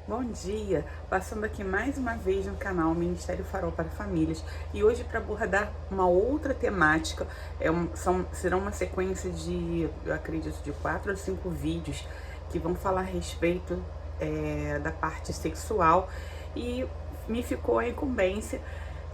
Bom dia, passando aqui mais uma vez no canal Ministério Farol para Famílias e hoje para abordar uma outra temática, serão uma sequência de, eu acredito, de 4 ou 5 vídeos que vão falar a respeito da parte sexual e me ficou a incumbência,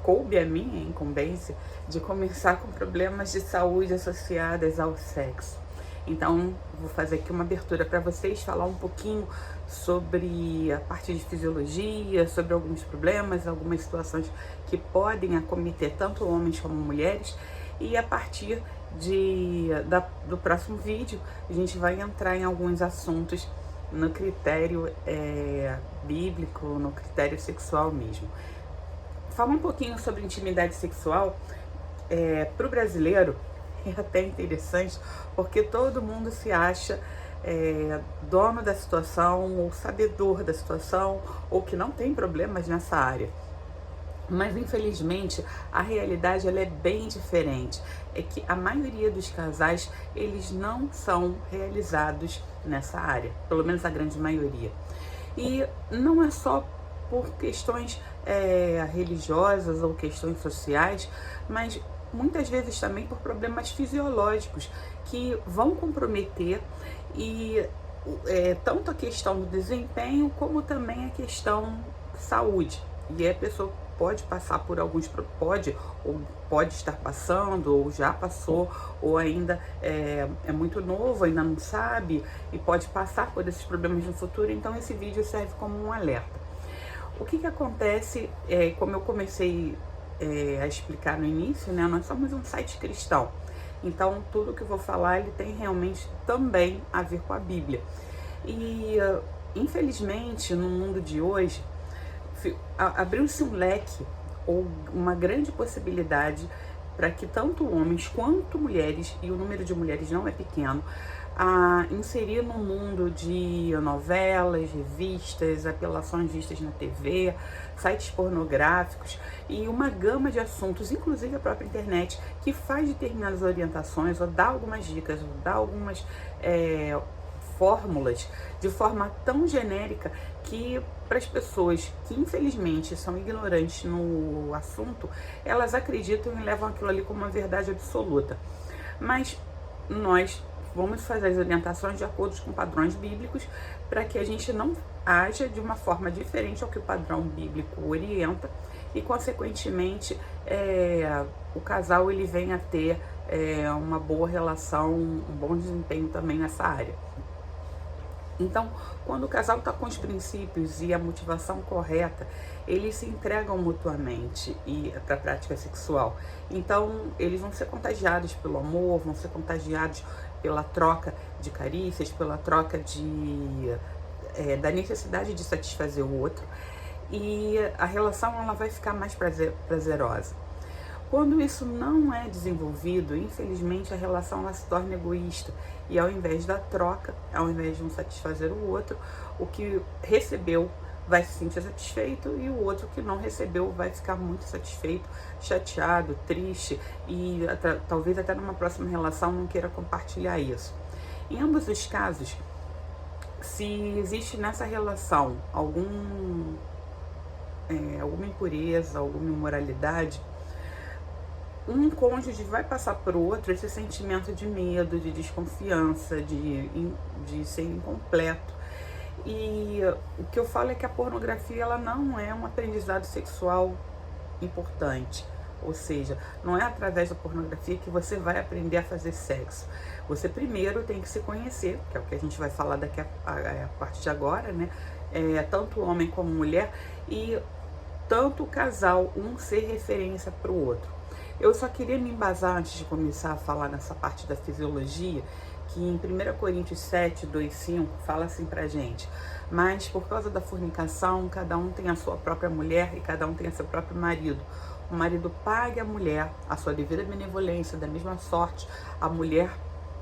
coube a mim a incumbência de começar com problemas de saúde associados ao sexo. Então, vou fazer aqui uma abertura para vocês, falar um pouquinho sobre a parte de fisiologia, sobre alguns problemas, algumas situações que podem acometer tanto homens como mulheres. E a partir do próximo vídeo, a gente vai entrar em alguns assuntos no critério bíblico, no critério sexual mesmo. Falar um pouquinho sobre intimidade sexual, para o brasileiro, é até interessante, porque todo mundo se acha dono da situação, ou sabedor da situação, ou que não tem problemas nessa área. Mas infelizmente a realidade ela é bem diferente. É que a maioria dos casais eles não são realizados nessa área, pelo menos a grande maioria. E não é só por questões religiosas ou questões sociais, mas muitas vezes também por problemas fisiológicos que vão comprometer e tanto a questão do desempenho como também a questão saúde. E a pessoa pode passar por pode estar passando, ou já passou, ou ainda é muito novo, ainda não sabe, e pode passar por esses problemas no futuro. Então esse vídeo serve como um alerta. O que acontece, como eu comecei a explicar no início, né, nós somos um site cristão. Então tudo que eu vou falar ele tem realmente também a ver com a Bíblia. E infelizmente no mundo de hoje abriu-se um leque ou uma grande possibilidade para que tanto homens quanto mulheres, e o número de mulheres não é pequeno, a inserir no mundo de novelas, revistas, apelações vistas na TV, sites pornográficos e uma gama de assuntos, inclusive a própria internet, que faz determinadas orientações ou dá algumas dicas, ou dá algumas fórmulas de forma tão genérica que para as pessoas que infelizmente são ignorantes no assunto, elas acreditam e levam aquilo ali como uma verdade absoluta. Mas nós vamos fazer as orientações de acordo com padrões bíblicos para que a gente não haja de uma forma diferente ao que o padrão bíblico orienta e consequentemente o casal ele venha a ter uma boa relação, um bom desempenho também nessa área. Então, quando o casal está com os princípios e a motivação correta, eles se entregam mutuamente para a prática sexual. Então, eles vão ser contagiados pelo amor, vão ser contagiados pela troca de carícias, pela troca da necessidade de satisfazer o outro. E a relação ela vai ficar mais prazerosa. Quando isso não é desenvolvido, infelizmente a relação ela se torna egoísta e ao invés da troca, ao invés de um satisfazer o outro, o que recebeu vai se sentir satisfeito e o outro que não recebeu vai ficar muito satisfeito, chateado, triste e talvez até numa próxima relação não queira compartilhar isso. Em ambos os casos, se existe nessa relação alguma impureza, alguma imoralidade, um cônjuge vai passar por outro esse sentimento de medo, de desconfiança, de ser incompleto. E o que eu falo é que a pornografia ela não é um aprendizado sexual importante. Ou seja, não é através da pornografia que você vai aprender a fazer sexo. Você primeiro tem que se conhecer, que é o que a gente vai falar daqui a partir de agora, né? Tanto homem como mulher, e tanto o casal, um ser referência para o outro. Eu só queria me embasar antes de começar a falar nessa parte da fisiologia, que em 1 Coríntios 7, 2, 5 fala assim pra gente: mas por causa da fornicação, cada um tem a sua própria mulher e cada um tem a seu próprio marido. O marido paga a mulher a sua devida benevolência, da mesma sorte a mulher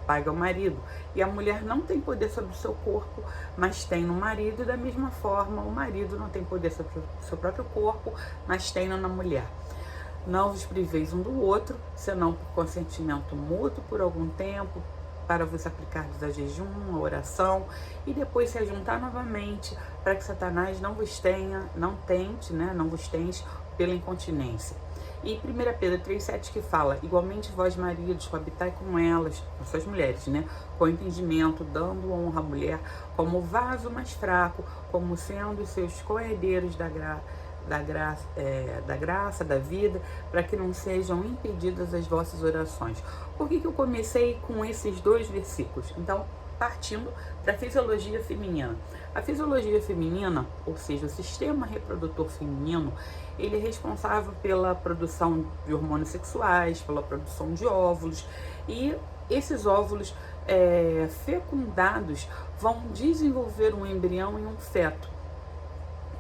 paga ao marido. E a mulher não tem poder sobre o seu corpo, mas tem no marido, e da mesma forma o marido não tem poder sobre o seu próprio corpo, mas tem na mulher. Não vos priveis um do outro, senão por consentimento mútuo por algum tempo, para vos aplicardes a jejum, a oração, e depois se ajuntar novamente, para que Satanás não vos tente pela incontinência. E 1 Pedro 3,7 que fala: igualmente vós maridos, coabitai com elas, com suas mulheres, com entendimento, dando honra à mulher como vaso mais fraco, como sendo os seus co-herdeiros da graça, da vida, para que não sejam impedidas as vossas orações. Por que eu comecei com esses 2 versículos? Então, partindo para a fisiologia feminina. A fisiologia feminina, ou seja, o sistema reprodutor feminino, ele é responsável pela produção de hormônios sexuais, pela produção de óvulos, e esses óvulos fecundados vão desenvolver um embrião e um feto,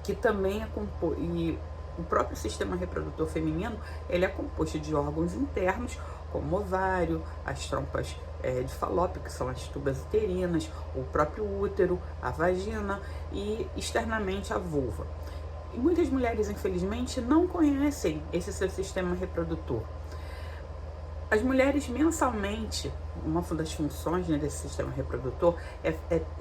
que também é composto, e o próprio sistema reprodutor feminino, ele é composto de órgãos internos, como o ovário, as trompas de Falópio, que são as tubas uterinas, o próprio útero, a vagina e externamente a vulva. E muitas mulheres, infelizmente, não conhecem esse seu sistema reprodutor. As mulheres, mensalmente, uma das funções desse sistema reprodutor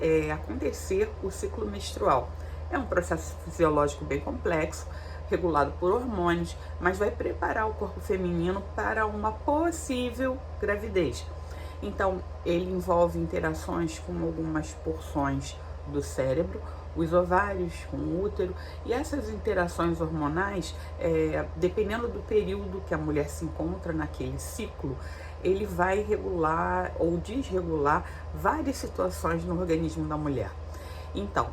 é acontecer o ciclo menstrual. É um processo fisiológico bem complexo, regulado por hormônios, mas vai preparar o corpo feminino para uma possível gravidez. Então, ele envolve interações com algumas porções do cérebro, os ovários com o útero, e essas interações hormonais, dependendo do período que a mulher se encontra naquele ciclo, ele vai regular ou desregular várias situações no organismo da mulher. Então,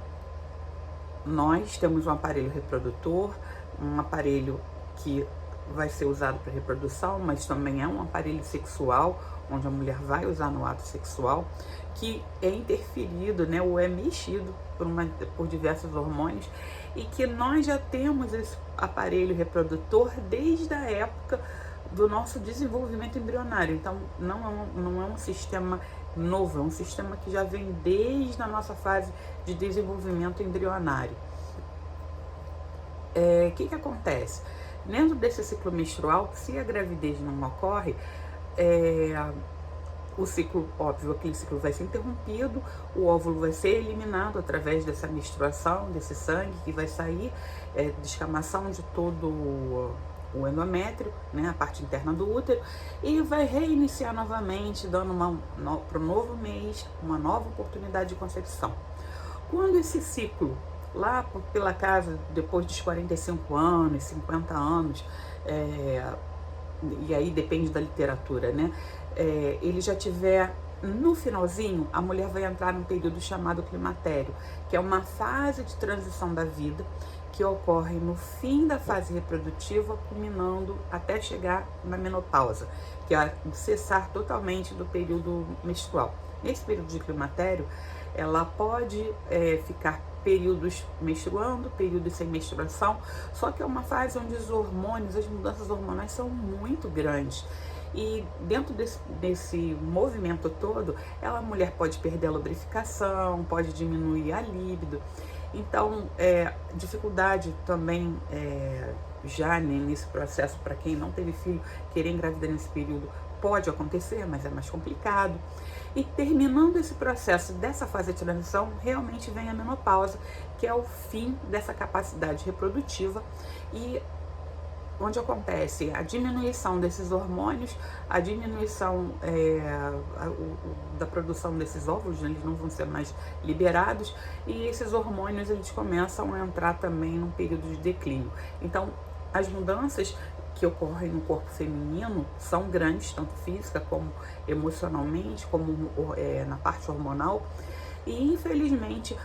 nós temos um aparelho reprodutor, um aparelho que vai ser usado para reprodução, mas também é um aparelho sexual, onde a mulher vai usar no ato sexual, que é interferido, ou é mexido por diversos hormônios, e que nós já temos esse aparelho reprodutor desde a época do nosso desenvolvimento embrionário. Então, não é um sistema novo, é um sistema que já vem desde a nossa fase de desenvolvimento embrionário. O que acontece? Dentro desse ciclo menstrual, se a gravidez não ocorre, o ciclo, óbvio, aquele ciclo vai ser interrompido, o óvulo vai ser eliminado através dessa menstruação, desse sangue que vai sair, descamação de todo o endométrio, a parte interna do útero, e vai reiniciar novamente, dando para o novo mês, uma nova oportunidade de concepção. Quando esse ciclo, lá pela casa, depois dos 45 anos, 50 anos, e aí depende da literatura, ele já tiver no finalzinho, a mulher vai entrar num período chamado climatério, que é uma fase de transição da vida que ocorre no fim da fase reprodutiva, culminando até chegar na menopausa, que é o cessar totalmente do período menstrual. Nesse período de climatério, ela pode ficar períodos menstruando, períodos sem menstruação, só que é uma fase onde os hormônios, as mudanças hormonais são muito grandes. E dentro desse movimento todo, a mulher pode perder a lubrificação, pode diminuir a líbido. Então, dificuldade também já nesse processo, para quem não teve filho, querer engravidar nesse período pode acontecer, mas é mais complicado. E terminando esse processo dessa fase de transição, realmente vem a menopausa, que é o fim dessa capacidade reprodutiva, e onde acontece a diminuição desses hormônios, a diminuição da produção desses óvulos, eles não vão ser mais liberados, e esses hormônios eles começam a entrar também num período de declínio. Então, as mudanças que ocorrem no corpo feminino são grandes, tanto física como emocionalmente, como na parte hormonal, e infelizmente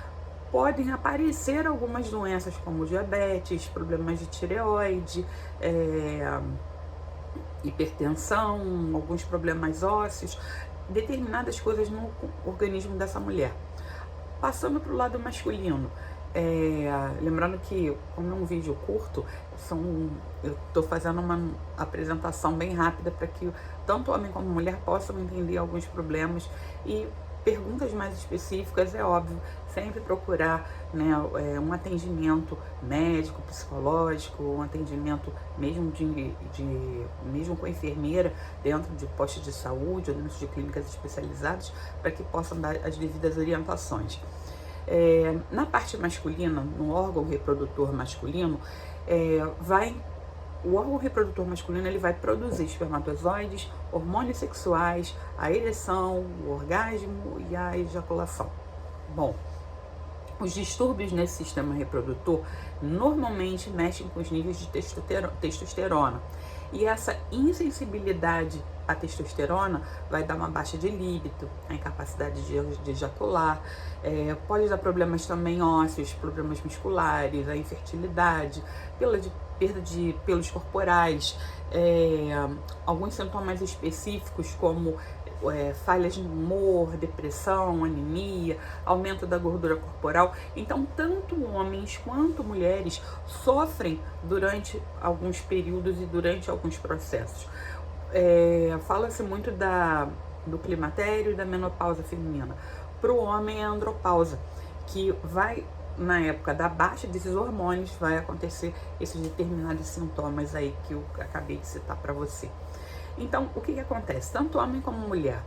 podem aparecer algumas doenças como diabetes, problemas de tireoide, hipertensão, alguns problemas ósseos, determinadas coisas no organismo dessa mulher. Passando para o lado masculino, lembrando que, como é um vídeo curto, eu estou fazendo uma apresentação bem rápida para que tanto homem como mulher possam entender alguns problemas e perguntas mais específicas, é óbvio, sempre procurar, né, um atendimento médico, psicológico, um atendimento mesmo mesmo com enfermeira dentro de postos de saúde ou dentro de clínicas especializadas, para que possam dar as devidas orientações. Na parte masculina, no órgão reprodutor masculino, o órgão reprodutor masculino ele vai produzir espermatozoides, hormônios sexuais, a ereção, o orgasmo e a ejaculação. Bom, os distúrbios nesse sistema reprodutor normalmente mexem com os níveis de testosterona. E essa insensibilidade à testosterona vai dar uma baixa de líbido, a incapacidade de ejacular, pode dar problemas também ósseos, problemas musculares, a infertilidade, perda de pelos corporais, alguns sintomas específicos como falhas no humor, depressão, anemia, aumento da gordura corporal. Então, tanto homens quanto mulheres sofrem durante alguns períodos e durante alguns processos. Fala-se muito do climatério e da menopausa feminina. Para o homem é a andropausa, que vai, na época da baixa desses hormônios, vai acontecer esses determinados sintomas aí que eu acabei de citar para você. Então, o que acontece? Tanto homem como mulher,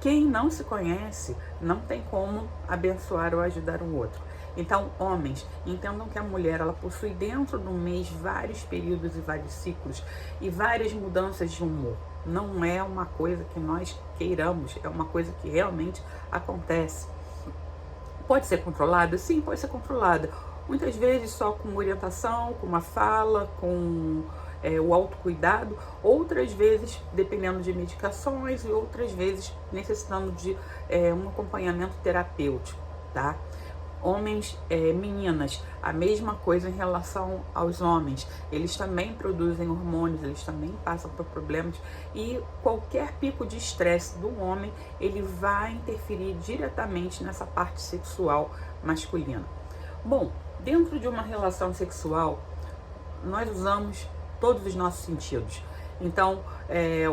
quem não se conhece não tem como abençoar ou ajudar o outro. Então, homens, entendam que a mulher ela possui dentro do mês vários períodos e vários ciclos e várias mudanças de humor. Não é uma coisa que nós queiramos, é uma coisa que realmente acontece. Pode ser controlada? Sim, pode ser controlada. Muitas vezes só com orientação, com uma fala, com o autocuidado, outras vezes dependendo de medicações e outras vezes necessitando de um acompanhamento terapêutico, tá? Homens, meninas, a mesma coisa em relação aos homens. Eles também produzem hormônios, eles também passam por problemas e qualquer pico de estresse do homem, ele vai interferir diretamente nessa parte sexual masculina. Bom, dentro de uma relação sexual, nós usamos todos os nossos sentidos. Então,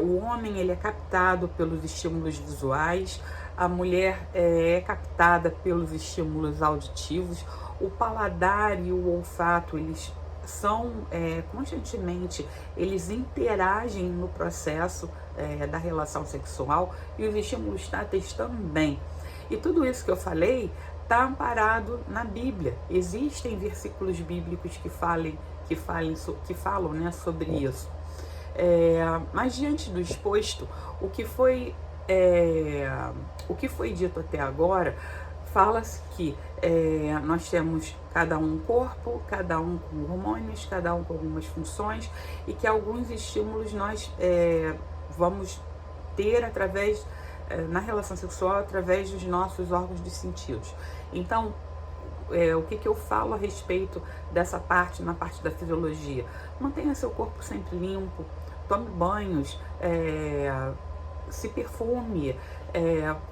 o homem ele é captado pelos estímulos visuais, a mulher é captada pelos estímulos auditivos, o paladar e o olfato, eles são constantemente, eles interagem no processo da relação sexual e os estímulos táteis também. E tudo isso que eu falei está amparado na Bíblia. Existem versículos bíblicos que falam, né, sobre isso. Mas diante do exposto, o que foi dito até agora, fala-se que nós temos cada um corpo, cada um com hormônios, cada um com algumas funções e que alguns estímulos nós vamos ter através na relação sexual através dos nossos órgãos de sentidos. Então, o que eu falo a respeito dessa parte, na parte da fisiologia? Mantenha seu corpo sempre limpo, tome banhos, se perfume,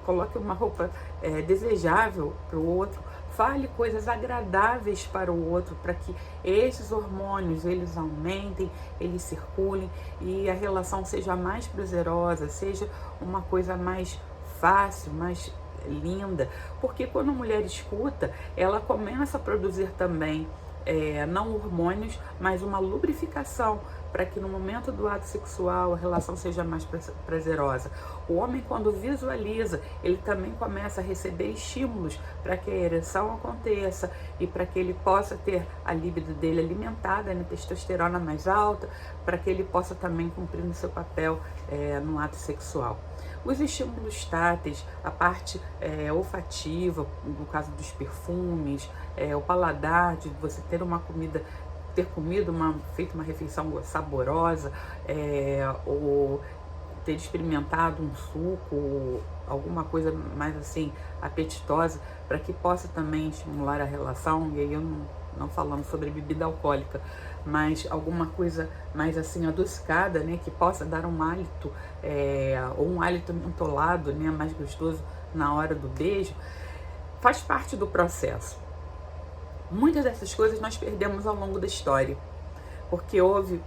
coloque uma roupa desejável para o outro, fale coisas agradáveis para o outro, para que esses hormônios eles aumentem, eles circulem e a relação seja mais prazerosa, seja uma coisa mais fácil, mais linda, porque quando a mulher escuta, ela começa a produzir também não hormônios, mas uma lubrificação para que no momento do ato sexual a relação seja mais prazerosa. O homem, quando visualiza, ele também começa a receber estímulos para que a ereção aconteça e para que ele possa ter a libido dele alimentada, na testosterona mais alta, para que ele possa também cumprir o seu papel no ato sexual. Os estímulos táteis, a parte olfativa, no caso dos perfumes, o paladar, de você ter comido feito uma refeição saborosa, ou ter experimentado um suco, alguma coisa mais assim apetitosa, para que possa também estimular a relação. E aí eu não falando sobre bebida alcoólica, mas alguma coisa mais assim adocicada, né, que possa dar um hálito, ou um hálito mentolado, né, mais gostoso na hora do beijo, faz parte do processo. Muitas dessas coisas nós perdemos ao longo da história, porque houve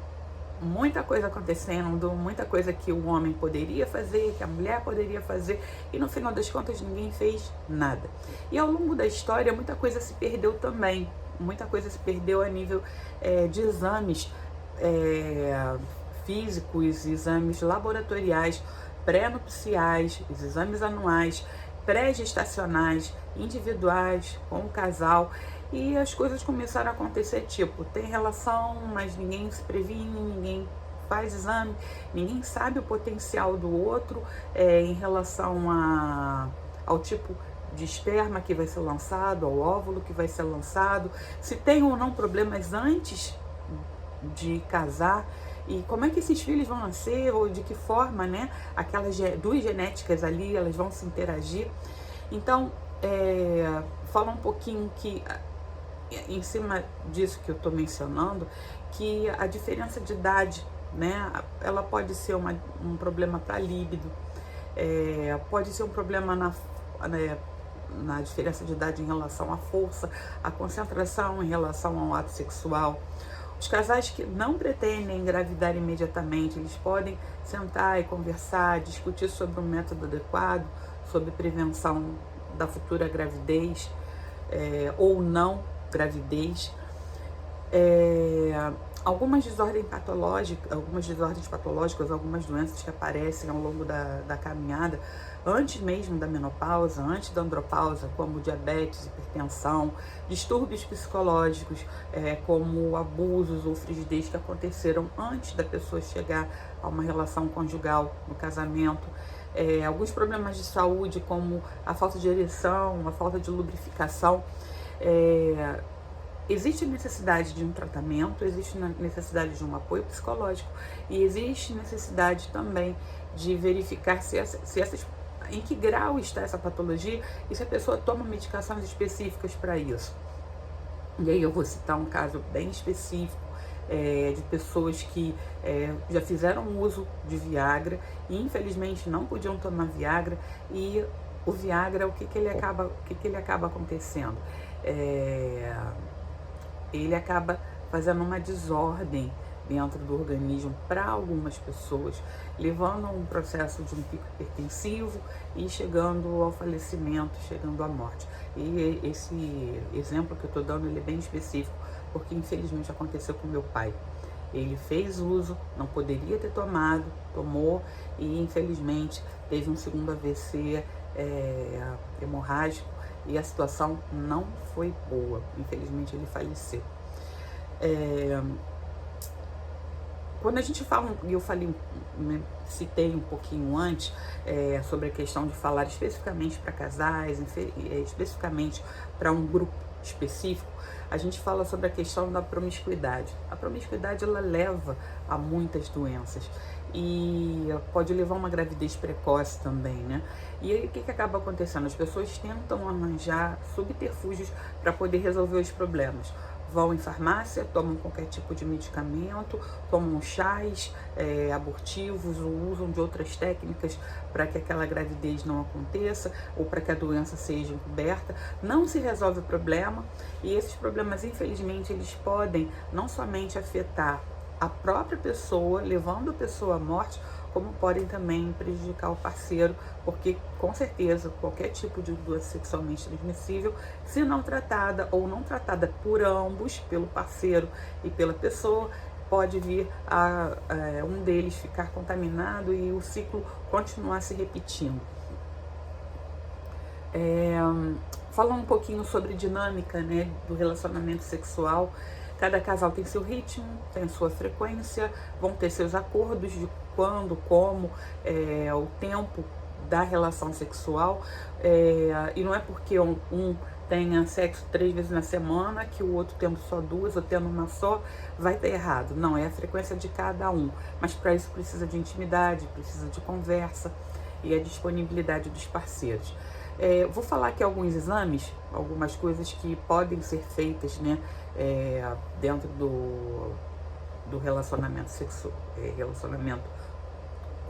muita coisa acontecendo, muita coisa que o homem poderia fazer, que a mulher poderia fazer, e no final das contas ninguém fez nada. E ao longo da história muita coisa se perdeu também, muita coisa se perdeu a nível de exames físicos, exames laboratoriais, pré-nupciais, os exames anuais, pré-gestacionais, individuais, com o casal, e as coisas começaram a acontecer, tipo, tem relação, mas ninguém se previne, ninguém faz exame, ninguém sabe o potencial do outro em relação ao tipo de esperma que vai ser lançado, ao óvulo que vai ser lançado, se tem ou não problemas antes de casar, e como é que esses filhos vão nascer, ou de que forma, né, aquelas duas genéticas ali, elas vão se interagir. Então, fala um pouquinho que, em cima disso que eu estou mencionando, que a diferença de idade, né, ela pode ser um problema para a líbido, pode ser um problema na diferença de idade em relação à força, à concentração em relação ao ato sexual. Os casais que não pretendem engravidar imediatamente, eles podem sentar e conversar, discutir sobre um método adequado, sobre prevenção da futura gravidez ou não gravidez. Algumas desordens patológicas, algumas doenças que aparecem ao longo da caminhada, antes mesmo da menopausa, antes da andropausa, como diabetes, hipertensão, distúrbios psicológicos, como abusos ou frigidez que aconteceram antes da pessoa chegar a uma relação conjugal no casamento, alguns problemas de saúde, como a falta de ereção, a falta de lubrificação. Existe necessidade de um tratamento, existe necessidade de um apoio psicológico, e existe necessidade também de verificar em que grau está essa patologia e se a pessoa toma medicações específicas para isso. E aí eu vou citar um caso bem específico de pessoas que já fizeram uso de Viagra e infelizmente não podiam tomar Viagra, e o Viagra, o que ele acaba acontecendo? Ele acaba fazendo uma desordem dentro do organismo para algumas pessoas, levando a um processo de um pico hipertensivo e chegando ao falecimento, chegando à morte. E esse exemplo que eu estou dando, ele é bem específico, porque infelizmente aconteceu com meu pai. Ele fez uso, não poderia ter tomado, tomou, e infelizmente teve um segundo AVC hemorrágico, e a situação não foi boa. Infelizmente ele faleceu. Quando a gente fala, e eu citei um pouquinho antes sobre a questão de falar especificamente para casais, especificamente para um grupo específico, a gente fala sobre a questão da promiscuidade. A promiscuidade, ela leva a muitas doenças e pode levar a uma gravidez precoce também, né? E aí o que acaba acontecendo? As pessoas tentam arranjar subterfúgios para poder resolver os problemas. Vão em farmácia, tomam qualquer tipo de medicamento, tomam chás abortivos, ou usam de outras técnicas para que aquela gravidez não aconteça ou para que a doença seja encoberta. Não se resolve o problema, e esses problemas, infelizmente, eles podem não somente afetar a própria pessoa, levando a pessoa à morte, como podem também prejudicar o parceiro, porque com certeza qualquer tipo de doença sexualmente transmissível, se não tratada ou não tratada por ambos, pelo parceiro e pela pessoa, pode vir a um deles ficar contaminado e o ciclo continuar se repetindo. Falando um pouquinho sobre dinâmica, né, do relacionamento sexual, cada casal tem seu ritmo, tem sua frequência, vão ter seus acordos de quando, como, o tempo da relação sexual, e não é porque um tenha sexo 3 vezes na semana que o outro tendo só 2 ou tendo uma só vai estar errado. Não, é a frequência de cada um, mas para isso precisa de intimidade, precisa de conversa e a disponibilidade dos parceiros. Vou falar aqui alguns exames, algumas coisas que podem ser feitas, né, dentro do relacionamento sexual, relacionamento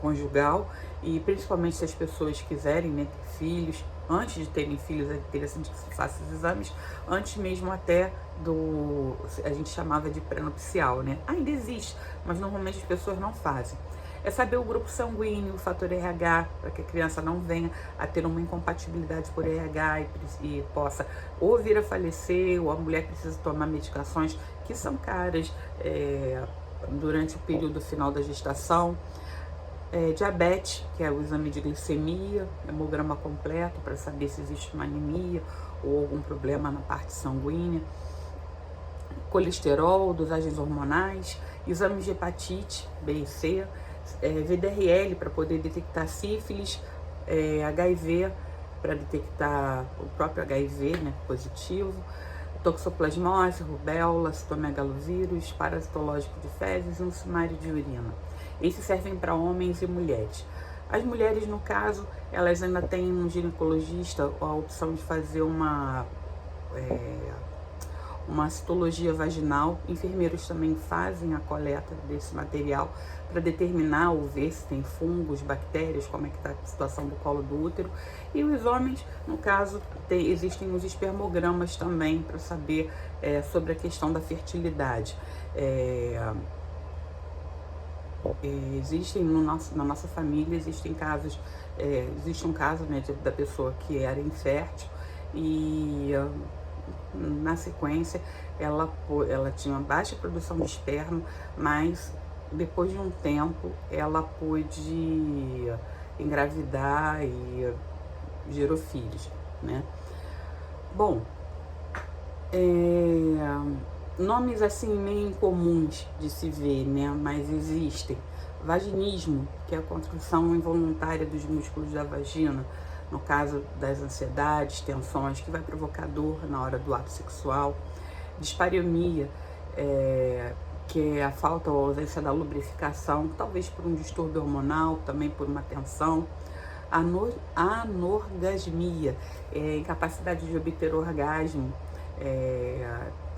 conjugal, e principalmente se as pessoas quiserem, né, ter filhos, antes de terem filhos, é interessante que se faça os exames, antes mesmo até do, a gente chamava de pré-nupcial, né? Ainda existe, mas normalmente as pessoas não fazem. É saber o grupo sanguíneo, o fator RH, para que a criança não venha a ter uma incompatibilidade por RH e possa ou vir a falecer, ou a mulher precisa tomar medicações que são caras durante o período final da gestação. Diabetes, que é o exame de glicemia, hemograma completo para saber se existe uma anemia ou algum problema na parte sanguínea, colesterol, dosagens hormonais, exames de hepatite B e C, VDRL para poder detectar sífilis, HIV para detectar o próprio HIV, né, positivo, toxoplasmose, rubéola, citomegalovírus, parasitológico de fezes e um sumário de urina. Esses servem para homens e mulheres. As mulheres, no caso, elas ainda têm um ginecologista a opção de fazer uma citologia vaginal. Enfermeiros também fazem a coleta desse material para determinar ou ver se tem fungos, bactérias, como é que está a situação do colo do útero. E os homens, no caso, existem os espermogramas também para saber sobre a questão da fertilidade. Existem na nossa família, existem casos, existe um caso, né, da pessoa que era infértil e na sequência ela tinha baixa produção de esperma, mas depois de um tempo ela pôde engravidar e gerou filhos, né? Bom, nomes assim meio incomuns de se ver, né? Mas existem. Vaginismo, que é a contração involuntária dos músculos da vagina, no caso das ansiedades, tensões, que vai provocar dor na hora do ato sexual. Dispareunia, que é a falta ou ausência da lubrificação, talvez por um distúrbio hormonal, também por uma tensão. Anorgasmia, incapacidade de obter orgasmo.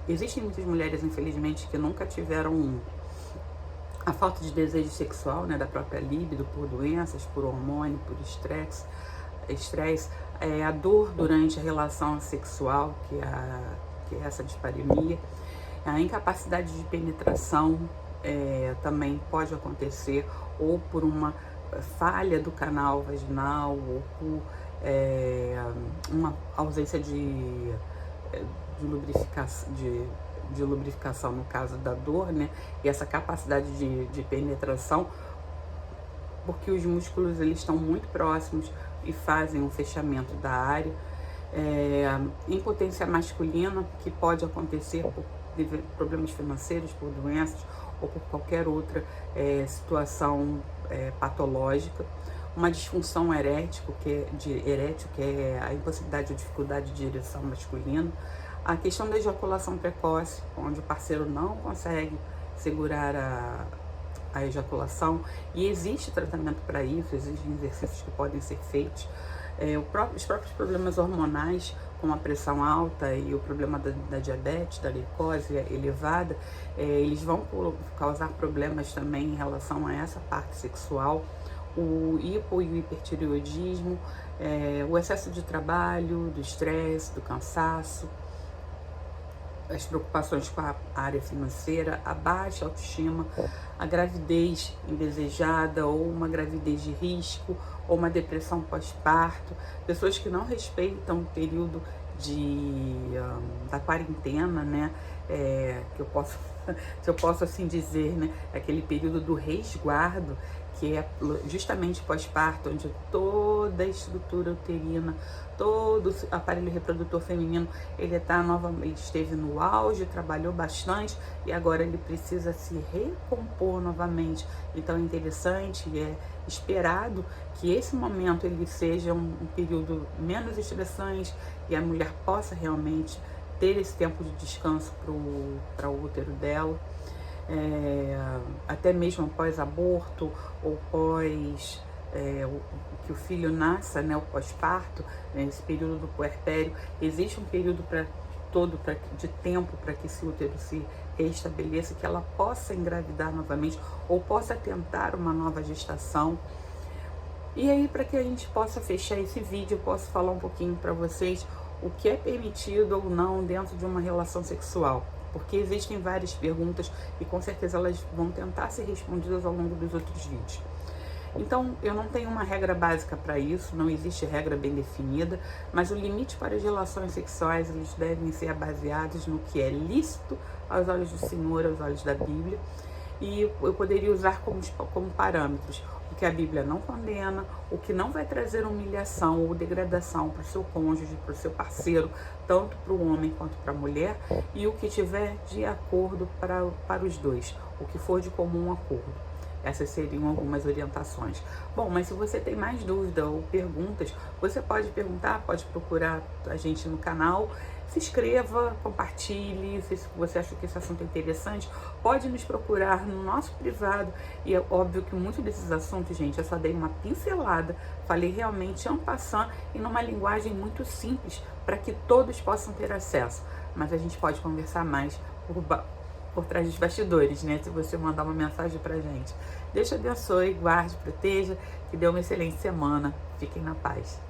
Existem muitas mulheres, infelizmente, que nunca tiveram a falta de desejo sexual, né, da própria libido, por doenças, por hormônio, por estresse, a dor durante a relação sexual, que é essa dispareunia, a incapacidade de penetração também pode acontecer, ou por uma falha do canal vaginal, ou por uma ausência de lubrificação no caso da dor, né? E essa capacidade de penetração, porque os músculos eles estão muito próximos e fazem um fechamento da área. Impotência masculina, que pode acontecer por problemas financeiros, por doenças ou por qualquer outra situação patológica. Uma disfunção erétil, que é a impossibilidade ou dificuldade de ereção masculina. A questão da ejaculação precoce, onde o parceiro não consegue segurar a ejaculação, e existe tratamento para isso, existem exercícios que podem ser feitos. Os próprios problemas hormonais, como a pressão alta e o problema da diabetes, da glicose elevada, eles vão causar problemas também em relação a essa parte sexual. O hipo e o hipertireoidismo, o excesso de trabalho, do estresse, do cansaço, as preocupações com a área financeira, a baixa autoestima, a gravidez indesejada ou uma gravidez de risco, ou uma depressão pós-parto, pessoas que não respeitam o período da quarentena, né? Que eu posso, se eu posso assim dizer, né? Aquele período do resguardo, que é justamente pós-parto, onde toda a estrutura uterina, todo o aparelho reprodutor feminino, ele esteve no auge, trabalhou bastante e agora ele precisa se recompor novamente. Então é interessante e é esperado que esse momento ele seja um período menos estressante e a mulher possa realmente ter esse tempo de descanso para o útero dela. Até mesmo após aborto ou pós que o filho nasça, né, o pós-parto, né, esse período do puerpério, existe um período de tempo para que esse útero se restabeleça, que ela possa engravidar novamente ou possa tentar uma nova gestação. E aí, para que a gente possa fechar esse vídeo, eu posso falar um pouquinho para vocês o que é permitido ou não dentro de uma relação sexual. Porque existem várias perguntas e com certeza elas vão tentar ser respondidas ao longo dos outros vídeos. Então, eu não tenho uma regra básica para isso, não existe regra bem definida, mas o limite para as relações sexuais, eles devem ser baseados no que é lícito aos olhos do Senhor, aos olhos da Bíblia, e eu poderia usar como parâmetros o que a Bíblia não condena, o que não vai trazer humilhação ou degradação para o seu cônjuge, para o seu parceiro, tanto para o homem quanto para a mulher, e o que tiver de acordo para os dois, o que for de comum acordo. Essas seriam algumas orientações. Bom, mas se você tem mais dúvida ou perguntas, você pode perguntar, pode procurar a gente no canal, se inscreva, compartilhe, se você acha que esse assunto é interessante, pode nos procurar no nosso privado. E é óbvio que muitos desses assuntos, gente, eu só dei uma pincelada, falei realmente en passant e numa linguagem muito simples para que todos possam ter acesso. Mas a gente pode conversar mais por trás dos bastidores, né? Se você mandar uma mensagem pra gente. Deus te abençoe, guarde, proteja, que dê uma excelente semana. Fiquem na paz.